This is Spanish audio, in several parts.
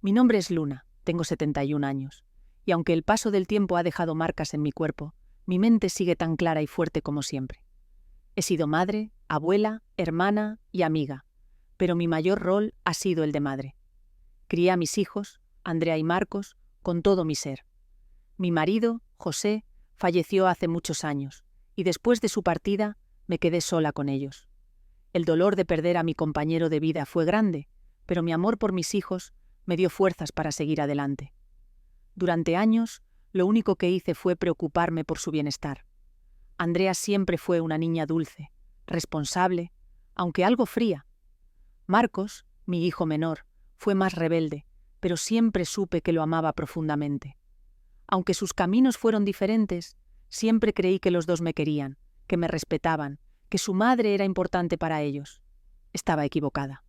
Mi nombre es Luna, tengo 71 años, y aunque el paso del tiempo ha dejado marcas en mi cuerpo, mi mente sigue tan clara y fuerte como siempre. He sido madre, abuela, hermana y amiga, pero mi mayor rol ha sido el de madre. Crié a mis hijos, Andrea y Marcos, con todo mi ser. Mi marido, José, falleció hace muchos años, y después de su partida me quedé sola con ellos. El dolor de perder a mi compañero de vida fue grande, pero mi amor por mis hijos me dio fuerzas para seguir adelante. Durante años, lo único que hice fue preocuparme por su bienestar. Andrea siempre fue una niña dulce, responsable, aunque algo fría. Marcos, mi hijo menor, fue más rebelde, pero siempre supe que lo amaba profundamente. Aunque sus caminos fueron diferentes, siempre creí que los dos me querían, que me respetaban, que su madre era importante para ellos. Estaba equivocada.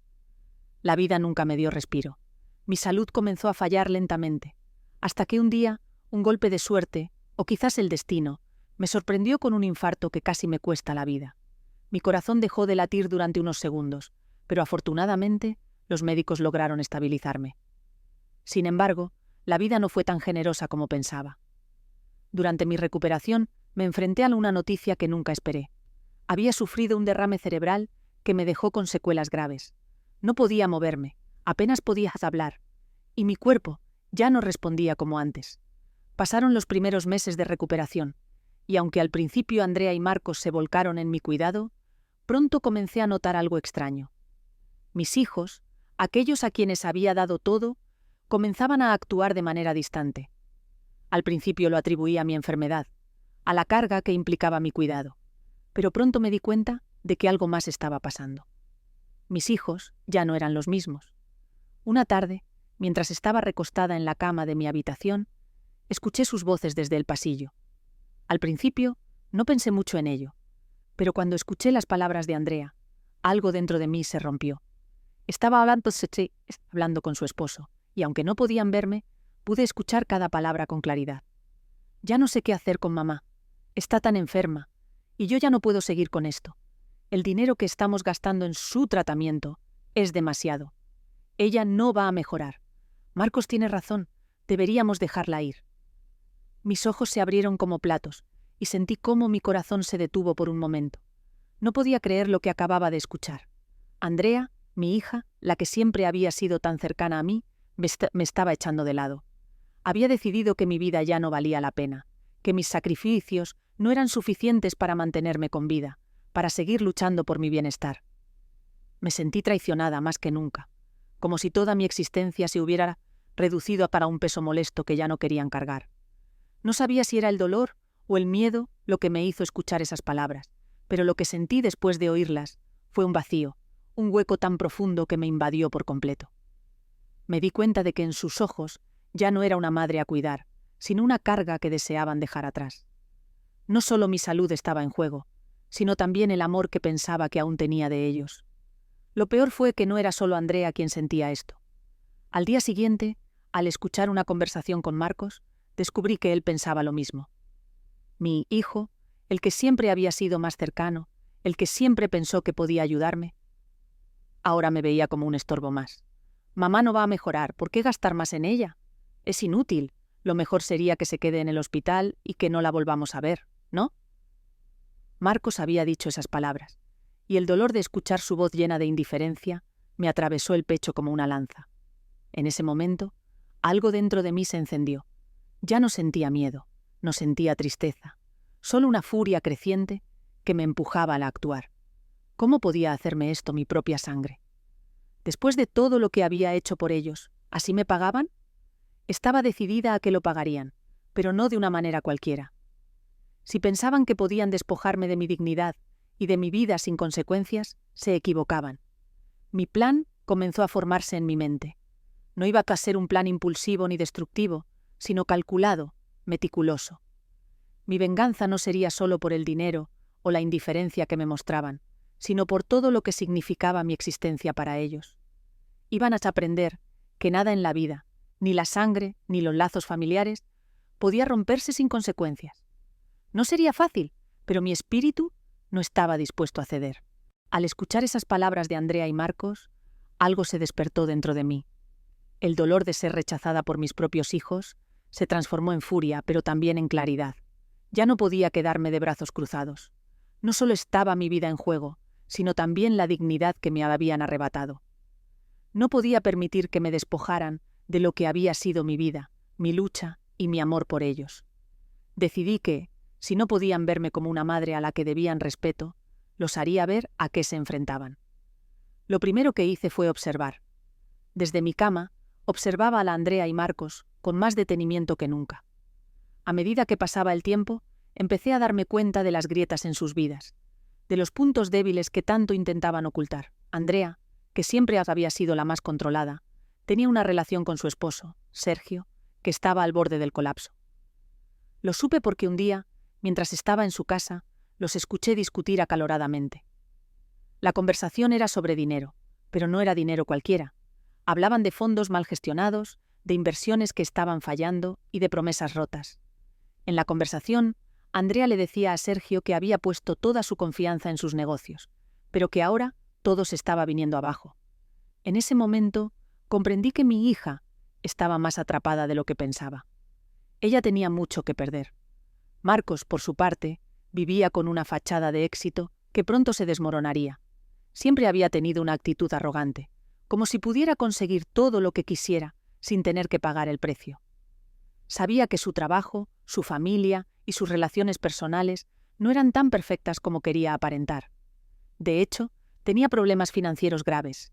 La vida nunca me dio respiro. Mi salud comenzó a fallar lentamente, hasta que un día, un golpe de suerte, o quizás el destino, me sorprendió con un infarto que casi me cuesta la vida. Mi corazón dejó de latir durante unos segundos, pero afortunadamente los médicos lograron estabilizarme. Sin embargo, la vida no fue tan generosa como pensaba. Durante mi recuperación, me enfrenté a una noticia que nunca esperé. Había sufrido un derrame cerebral que me dejó con secuelas graves. No podía moverme, apenas podía hablar, y mi cuerpo ya no respondía como antes. Pasaron los primeros meses de recuperación, y aunque al principio Andrea y Marcos se volcaron en mi cuidado, pronto comencé a notar algo extraño. Mis hijos, aquellos a quienes había dado todo, comenzaban a actuar de manera distante. Al principio lo atribuía a mi enfermedad, a la carga que implicaba mi cuidado, pero pronto me di cuenta de que algo más estaba pasando. Mis hijos ya no eran los mismos. Una tarde, mientras estaba recostada en la cama de mi habitación, escuché sus voces desde el pasillo. Al principio, no pensé mucho en ello, pero cuando escuché las palabras de Andrea, algo dentro de mí se rompió. Estaba hablando con su esposo, y aunque no podían verme, pude escuchar cada palabra con claridad. Ya no sé qué hacer con mamá. Está tan enferma, y yo ya no puedo seguir con esto. El dinero que estamos gastando en su tratamiento es demasiado. Ella no va a mejorar. Marcos tiene razón, deberíamos dejarla ir. Mis ojos se abrieron como platos, y sentí cómo mi corazón se detuvo por un momento. No podía creer lo que acababa de escuchar. Andrea, mi hija, la que siempre había sido tan cercana a mí, me estaba echando de lado. Había decidido que mi vida ya no valía la pena, que mis sacrificios no eran suficientes para mantenerme con vida, para seguir luchando por mi bienestar. Me sentí traicionada más que nunca, como si toda mi existencia se hubiera reducido para un peso molesto que ya no querían cargar. No sabía si era el dolor o el miedo lo que me hizo escuchar esas palabras, pero lo que sentí después de oírlas fue un vacío, un hueco tan profundo que me invadió por completo. Me di cuenta de que en sus ojos ya no era una madre a cuidar, sino una carga que deseaban dejar atrás. No solo mi salud estaba en juego, sino también el amor que pensaba que aún tenía de ellos. Lo peor fue que no era solo Andrea quien sentía esto. Al día siguiente, al escuchar una conversación con Marcos, descubrí que él pensaba lo mismo. Mi hijo, el que siempre había sido más cercano, el que siempre pensó que podía ayudarme, ahora me veía como un estorbo más. Mamá no va a mejorar, ¿por qué gastar más en ella? Es inútil, lo mejor sería que se quede en el hospital y que no la volvamos a ver, ¿no? Marcos había dicho esas palabras, y el dolor de escuchar su voz llena de indiferencia me atravesó el pecho como una lanza. En ese momento, algo dentro de mí se encendió. Ya no sentía miedo, no sentía tristeza, solo una furia creciente que me empujaba a actuar. ¿Cómo podía hacerme esto mi propia sangre? Después de todo lo que había hecho por ellos, ¿así me pagaban? Estaba decidida a que lo pagarían, pero no de una manera cualquiera. Si pensaban que podían despojarme de mi dignidad y de mi vida sin consecuencias, se equivocaban. Mi plan comenzó a formarse en mi mente. No iba a ser un plan impulsivo ni destructivo, sino calculado, meticuloso. Mi venganza no sería solo por el dinero o la indiferencia que me mostraban, sino por todo lo que significaba mi existencia para ellos. Iban a aprender que nada en la vida, ni la sangre, ni los lazos familiares, podía romperse sin consecuencias. No sería fácil, pero mi espíritu no estaba dispuesto a ceder. Al escuchar esas palabras de Andrea y Marcos, algo se despertó dentro de mí. El dolor de ser rechazada por mis propios hijos se transformó en furia, pero también en claridad. Ya no podía quedarme de brazos cruzados. No solo estaba mi vida en juego, sino también la dignidad que me habían arrebatado. No podía permitir que me despojaran de lo que había sido mi vida, mi lucha y mi amor por ellos. Decidí que, si no podían verme como una madre a la que debían respeto, los haría ver a qué se enfrentaban. Lo primero que hice fue observar. Desde mi cama, observaba a la Andrea y Marcos con más detenimiento que nunca. A medida que pasaba el tiempo, empecé a darme cuenta de las grietas en sus vidas, de los puntos débiles que tanto intentaban ocultar. Andrea, que siempre había sido la más controlada, tenía una relación con su esposo, Sergio, que estaba al borde del colapso. Lo supe porque un día, mientras estaba en su casa, los escuché discutir acaloradamente. La conversación era sobre dinero, pero no era dinero cualquiera. Hablaban de fondos mal gestionados, de inversiones que estaban fallando y de promesas rotas. En la conversación, Andrea le decía a Sergio que había puesto toda su confianza en sus negocios, pero que ahora todo se estaba viniendo abajo. En ese momento, comprendí que mi hija estaba más atrapada de lo que pensaba. Ella tenía mucho que perder. Marcos, por su parte, vivía con una fachada de éxito que pronto se desmoronaría. Siempre había tenido una actitud arrogante, como si pudiera conseguir todo lo que quisiera sin tener que pagar el precio. Sabía que su trabajo, su familia y sus relaciones personales no eran tan perfectas como quería aparentar. De hecho, tenía problemas financieros graves.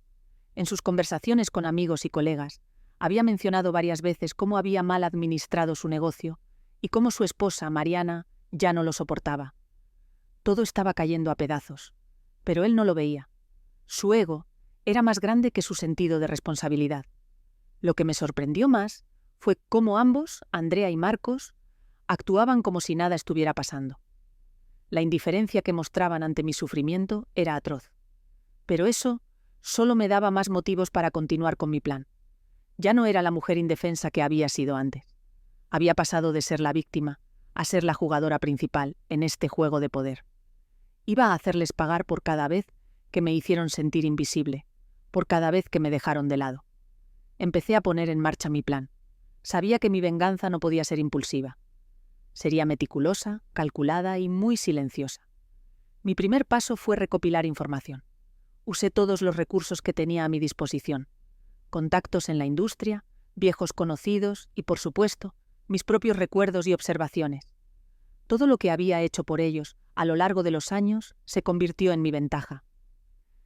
En sus conversaciones con amigos y colegas, había mencionado varias veces cómo había mal administrado su negocio y cómo su esposa, Mariana, ya no lo soportaba. Todo estaba cayendo a pedazos, pero él no lo veía. Su ego era más grande que su sentido de responsabilidad. Lo que me sorprendió más fue cómo ambos, Andrea y Marcos, actuaban como si nada estuviera pasando. La indiferencia que mostraban ante mi sufrimiento era atroz. Pero eso solo me daba más motivos para continuar con mi plan. Ya no era la mujer indefensa que había sido antes. Había pasado de ser la víctima a ser la jugadora principal en este juego de poder. Iba a hacerles pagar por cada vez que me hicieron sentir invisible, por cada vez que me dejaron de lado. Empecé a poner en marcha mi plan. Sabía que mi venganza no podía ser impulsiva. Sería meticulosa, calculada y muy silenciosa. Mi primer paso fue recopilar información. Usé todos los recursos que tenía a mi disposición. Contactos en la industria, viejos conocidos y, por supuesto, mis propios recuerdos y observaciones. Todo lo que había hecho por ellos a lo largo de los años se convirtió en mi ventaja.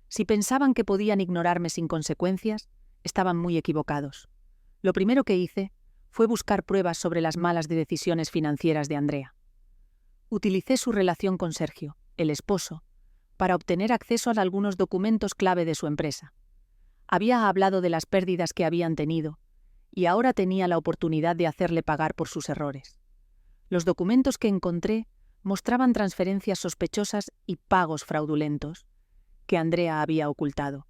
Si pensaban que podían ignorarme sin consecuencias, estaban muy equivocados. Lo primero que hice fue buscar pruebas sobre las malas decisiones financieras de Andrea. Utilicé su relación con Sergio, el esposo, para obtener acceso a algunos documentos clave de su empresa. Había hablado de las pérdidas que habían tenido, y ahora tenía la oportunidad de hacerle pagar por sus errores. Los documentos que encontré mostraban transferencias sospechosas y pagos fraudulentos que Andrea había ocultado.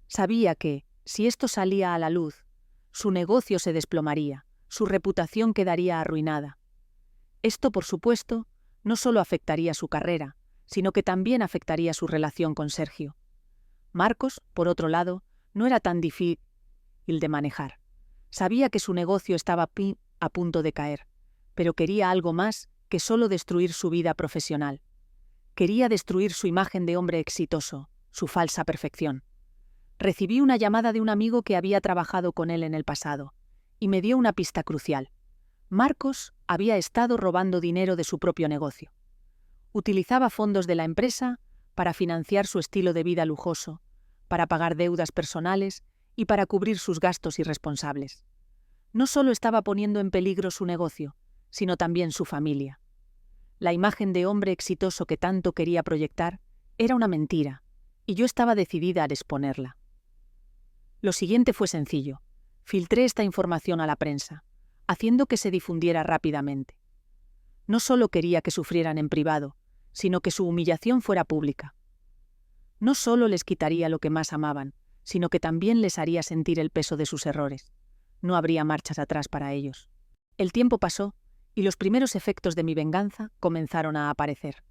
Sabía que, si esto salía a la luz, su negocio se desplomaría, su reputación quedaría arruinada. Esto, por supuesto, no solo afectaría su carrera, sino que también afectaría su relación con Sergio. Marcos, por otro lado, no era tan difícil de manejar. Sabía que su negocio estaba a punto de caer, pero quería algo más que solo destruir su vida profesional. Quería destruir su imagen de hombre exitoso, su falsa perfección. Recibí una llamada de un amigo que había trabajado con él en el pasado, y me dio una pista crucial. Marcos había estado robando dinero de su propio negocio. Utilizaba fondos de la empresa para financiar su estilo de vida lujoso, para pagar deudas personales y para cubrir sus gastos irresponsables. No solo estaba poniendo en peligro su negocio, sino también su familia. La imagen de hombre exitoso que tanto quería proyectar era una mentira, y yo estaba decidida a exponerla. Lo siguiente fue sencillo. Filtré esta información a la prensa, haciendo que se difundiera rápidamente. No solo quería que sufrieran en privado, sino que su humillación fuera pública. No solo les quitaría lo que más amaban, sino que también les haría sentir el peso de sus errores. No habría marchas atrás para ellos. El tiempo pasó, y los primeros efectos de mi venganza comenzaron a aparecer.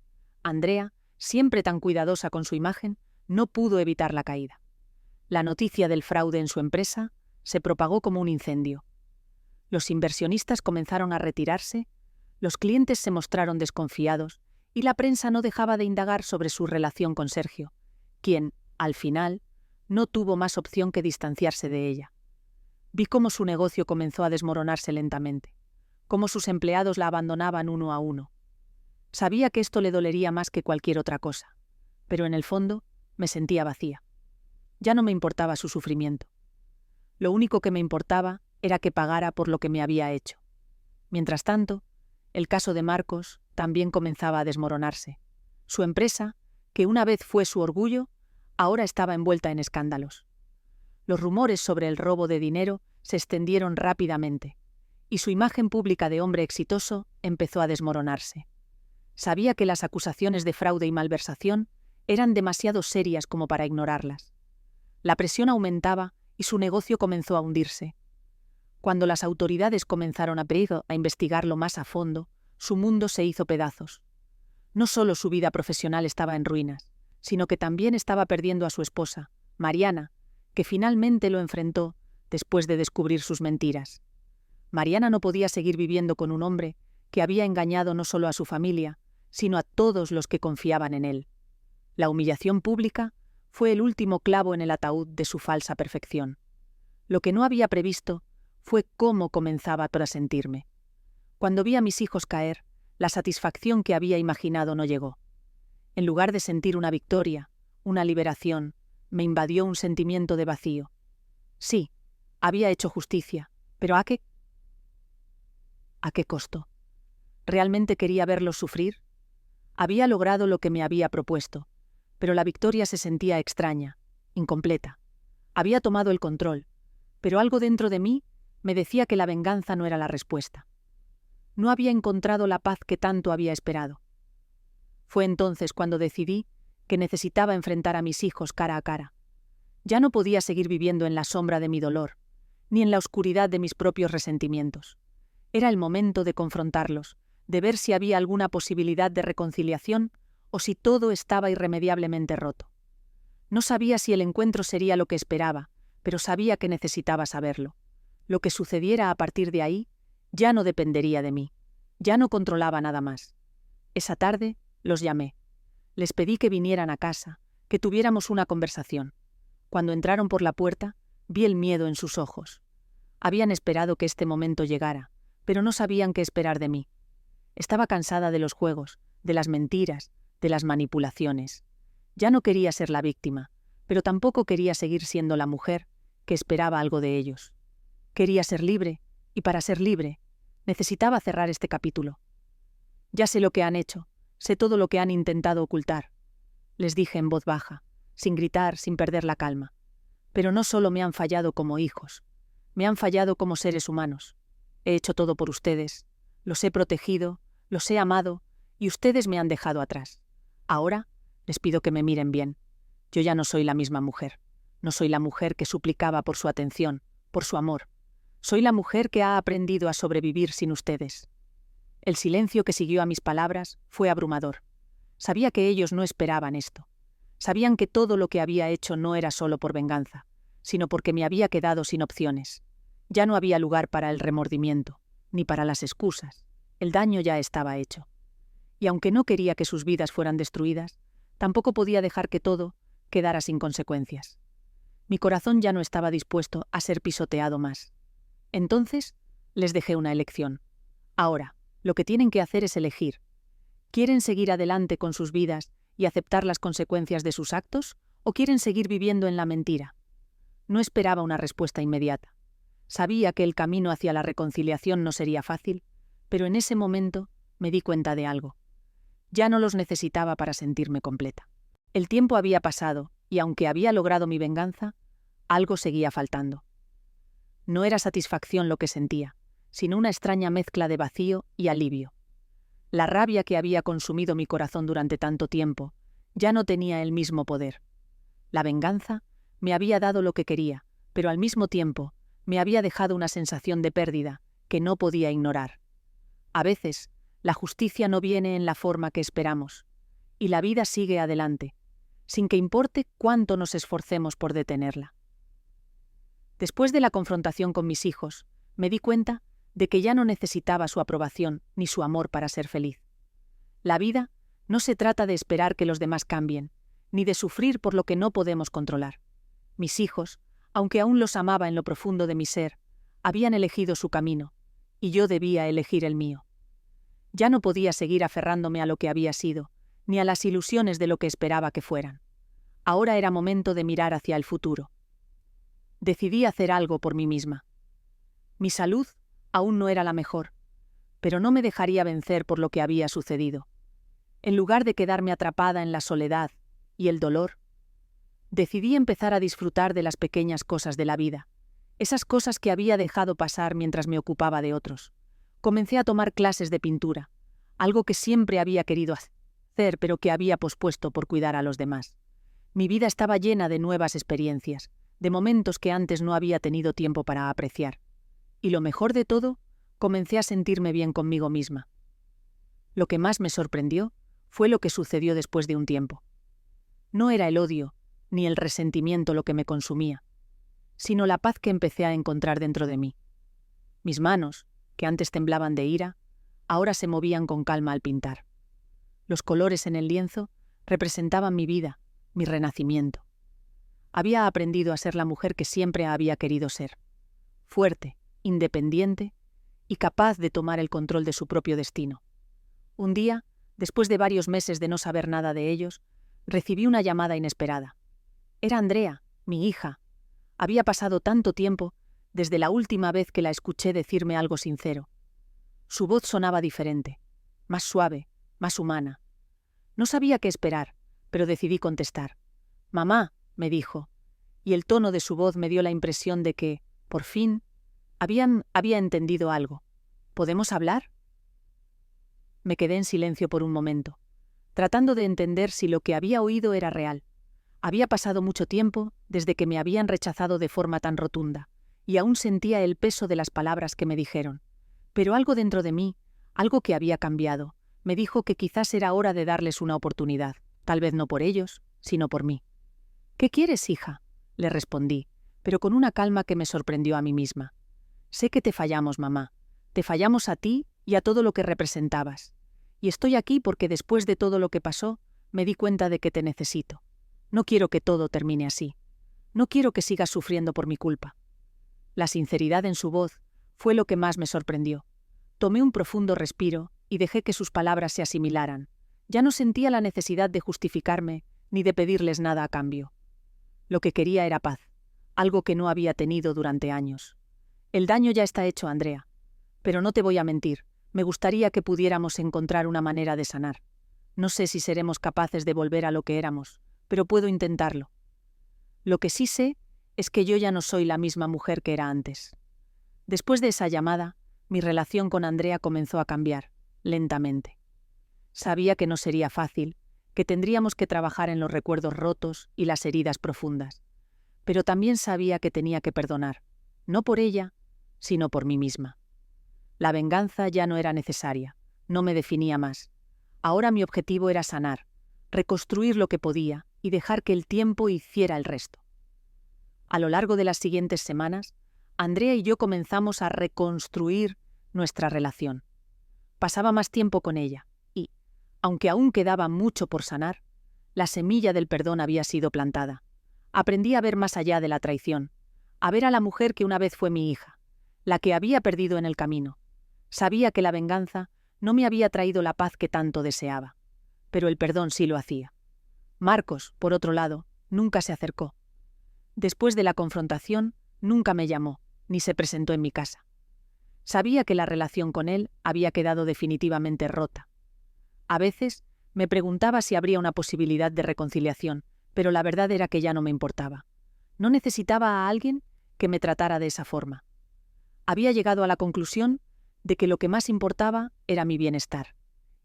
Andrea, siempre tan cuidadosa con su imagen, no pudo evitar la caída. La noticia del fraude en su empresa se propagó como un incendio. Los inversionistas comenzaron a retirarse, los clientes se mostraron desconfiados y la prensa no dejaba de indagar sobre su relación con Sergio, quien, al final, no tuvo más opción que distanciarse de ella. Vi cómo su negocio comenzó a desmoronarse lentamente, cómo sus empleados la abandonaban uno a uno. Sabía que esto le dolería más que cualquier otra cosa, pero en el fondo me sentía vacía. Ya no me importaba su sufrimiento. Lo único que me importaba era que pagara por lo que me había hecho. Mientras tanto, el caso de Marcos también comenzaba a desmoronarse. Su empresa, que una vez fue su orgullo, ahora estaba envuelta en escándalos. Los rumores sobre el robo de dinero se extendieron rápidamente, y su imagen pública de hombre exitoso empezó a desmoronarse. Sabía que las acusaciones de fraude y malversación eran demasiado serias como para ignorarlas. La presión aumentaba y su negocio comenzó a hundirse. Cuando las autoridades comenzaron a investigarlo más a fondo, su mundo se hizo pedazos. No solo su vida profesional estaba en ruinas, sino que también estaba perdiendo a su esposa, Mariana, que finalmente lo enfrentó después de descubrir sus mentiras. Mariana no podía seguir viviendo con un hombre que había engañado no solo a su familia, sino a todos los que confiaban en él. La humillación pública fue el último clavo en el ataúd de su falsa perfección. Lo que no había previsto fue cómo comenzaba a sentirme. Cuando vi a mis hijos caer, la satisfacción que había imaginado no llegó. En lugar de sentir una victoria, una liberación, me invadió un sentimiento de vacío. Sí, había hecho justicia, pero ¿a qué? ¿A qué costo? ¿Realmente quería verlos sufrir? Había logrado lo que me había propuesto, pero la victoria se sentía extraña, incompleta. Había tomado el control, pero algo dentro de mí me decía que la venganza no era la respuesta. No había encontrado la paz que tanto había esperado. Fue entonces cuando decidí que necesitaba enfrentar a mis hijos cara a cara. Ya no podía seguir viviendo en la sombra de mi dolor, ni en la oscuridad de mis propios resentimientos. Era el momento de confrontarlos, de ver si había alguna posibilidad de reconciliación o si todo estaba irremediablemente roto. No sabía si el encuentro sería lo que esperaba, pero sabía que necesitaba saberlo. Lo que sucediera a partir de ahí ya no dependería de mí. Ya no controlaba nada más. Esa tarde los llamé. Les pedí que vinieran a casa, que tuviéramos una conversación. Cuando entraron por la puerta, vi el miedo en sus ojos. Habían esperado que este momento llegara, pero no sabían qué esperar de mí. Estaba cansada de los juegos, de las mentiras, de las manipulaciones. Ya no quería ser la víctima, pero tampoco quería seguir siendo la mujer que esperaba algo de ellos. Quería ser libre, y para ser libre, necesitaba cerrar este capítulo. Ya sé lo que han hecho, sé todo lo que han intentado ocultar. Les dije en voz baja, sin gritar, sin perder la calma. Pero no solo me han fallado como hijos, me han fallado como seres humanos. He hecho todo por ustedes, los he protegido, los he amado, y ustedes me han dejado atrás. Ahora les pido que me miren bien. Yo ya no soy la misma mujer. No soy la mujer que suplicaba por su atención, por su amor. Soy la mujer que ha aprendido a sobrevivir sin ustedes. El silencio que siguió a mis palabras fue abrumador. Sabía que ellos no esperaban esto. Sabían que todo lo que había hecho no era solo por venganza, sino porque me había quedado sin opciones. Ya no había lugar para el remordimiento, ni para las excusas. El daño ya estaba hecho. Y aunque no quería que sus vidas fueran destruidas, tampoco podía dejar que todo quedara sin consecuencias. Mi corazón ya no estaba dispuesto a ser pisoteado más. Entonces, les dejé una elección. Ahora, lo que tienen que hacer es elegir. ¿Quieren seguir adelante con sus vidas y aceptar las consecuencias de sus actos, o quieren seguir viviendo en la mentira? No esperaba una respuesta inmediata. Sabía que el camino hacia la reconciliación no sería fácil, pero en ese momento me di cuenta de algo. Ya no los necesitaba para sentirme completa. El tiempo había pasado, y aunque había logrado mi venganza, algo seguía faltando. No era satisfacción lo que sentía, sino una extraña mezcla de vacío y alivio. La rabia que había consumido mi corazón durante tanto tiempo ya no tenía el mismo poder. La venganza me había dado lo que quería, pero al mismo tiempo me había dejado una sensación de pérdida que no podía ignorar. A veces, la justicia no viene en la forma que esperamos, y la vida sigue adelante, sin que importe cuánto nos esforcemos por detenerla. Después de la confrontación con mis hijos, me di cuenta de que ya no necesitaba su aprobación ni su amor para ser feliz. La vida no se trata de esperar que los demás cambien, ni de sufrir por lo que no podemos controlar. Mis hijos, aunque aún los amaba en lo profundo de mi ser, habían elegido su camino, y yo debía elegir el mío. Ya no podía seguir aferrándome a lo que había sido, ni a las ilusiones de lo que esperaba que fueran. Ahora era momento de mirar hacia el futuro. Decidí hacer algo por mí misma. Mi salud aún no era la mejor, pero no me dejaría vencer por lo que había sucedido. En lugar de quedarme atrapada en la soledad y el dolor, decidí empezar a disfrutar de las pequeñas cosas de la vida, esas cosas que había dejado pasar mientras me ocupaba de otros. Comencé a tomar clases de pintura, algo que siempre había querido hacer, pero que había pospuesto por cuidar a los demás. Mi vida estaba llena de nuevas experiencias, de momentos que antes no había tenido tiempo para apreciar. Y lo mejor de todo, comencé a sentirme bien conmigo misma. Lo que más me sorprendió fue lo que sucedió después de un tiempo. No era el odio ni el resentimiento lo que me consumía, sino la paz que empecé a encontrar dentro de mí. Mis manos, que antes temblaban de ira, ahora se movían con calma al pintar. Los colores en el lienzo representaban mi vida, mi renacimiento. Había aprendido a ser la mujer que siempre había querido ser, fuerte, independiente y capaz de tomar el control de su propio destino. Un día, después de varios meses de no saber nada de ellos, recibí una llamada inesperada. Era Andrea, mi hija. Había pasado tanto tiempo desde la última vez que la escuché decirme algo sincero. Su voz sonaba diferente, más suave, más humana. No sabía qué esperar, pero decidí contestar. «Mamá», me dijo, y el tono de su voz me dio la impresión de que, por fin, había entendido algo. «¿Podemos hablar?». Me quedé en silencio por un momento, tratando de entender si lo que había oído era real. Había pasado mucho tiempo desde que me habían rechazado de forma tan rotunda, y aún sentía el peso de las palabras que me dijeron. Pero algo dentro de mí, algo que había cambiado, me dijo que quizás era hora de darles una oportunidad, tal vez no por ellos, sino por mí. «¿Qué quieres, hija?», le respondí, pero con una calma que me sorprendió a mí misma. «Sé que te fallamos, mamá. Te fallamos a ti y a todo lo que representabas. Y estoy aquí porque después de todo lo que pasó, me di cuenta de que te necesito. No quiero que todo termine así. No quiero que sigas sufriendo por mi culpa». La sinceridad en su voz fue lo que más me sorprendió. Tomé un profundo respiro y dejé que sus palabras se asimilaran. Ya no sentía la necesidad de justificarme ni de pedirles nada a cambio. Lo que quería era paz, algo que no había tenido durante años. «El daño ya está hecho, Andrea. Pero no te voy a mentir, me gustaría que pudiéramos encontrar una manera de sanar. No sé si seremos capaces de volver a lo que éramos, pero puedo intentarlo. Lo que sí sé es que yo ya no soy la misma mujer que era antes». Después de esa llamada, mi relación con Andrea comenzó a cambiar, lentamente. Sabía que no sería fácil, que tendríamos que trabajar en los recuerdos rotos y las heridas profundas. Pero también sabía que tenía que perdonar, no por ella, sino por mí misma. La venganza ya no era necesaria, no me definía más. Ahora mi objetivo era sanar, reconstruir lo que podía y dejar que el tiempo hiciera el resto. A lo largo de las siguientes semanas, Andrea y yo comenzamos a reconstruir nuestra relación. Pasaba más tiempo con ella y, aunque aún quedaba mucho por sanar, la semilla del perdón había sido plantada. Aprendí a ver más allá de la traición, a ver a la mujer que una vez fue mi hija, la que había perdido en el camino. Sabía que la venganza no me había traído la paz que tanto deseaba, pero el perdón sí lo hacía. Marcos, por otro lado, nunca se acercó. Después de la confrontación, nunca me llamó, ni se presentó en mi casa. Sabía que la relación con él había quedado definitivamente rota. A veces me preguntaba si habría una posibilidad de reconciliación, pero la verdad era que ya no me importaba. No necesitaba a alguien que me tratara de esa forma. Había llegado a la conclusión de que lo que más importaba era mi bienestar.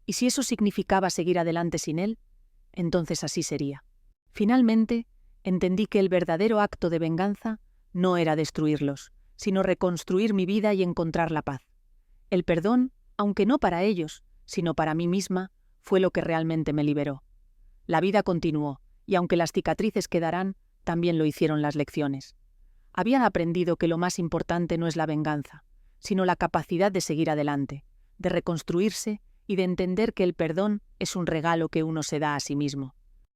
Y si eso significaba seguir adelante sin él, entonces así sería. Finalmente, entendí que el verdadero acto de venganza no era destruirlos, sino reconstruir mi vida y encontrar la paz. El perdón, aunque no para ellos, sino para mí misma, fue lo que realmente me liberó. La vida continuó, y aunque las cicatrices quedarán, también lo hicieron las lecciones. Habían aprendido que lo más importante no es la venganza, sino la capacidad de seguir adelante, de reconstruirse y de entender que el perdón es un regalo que uno se da a sí mismo.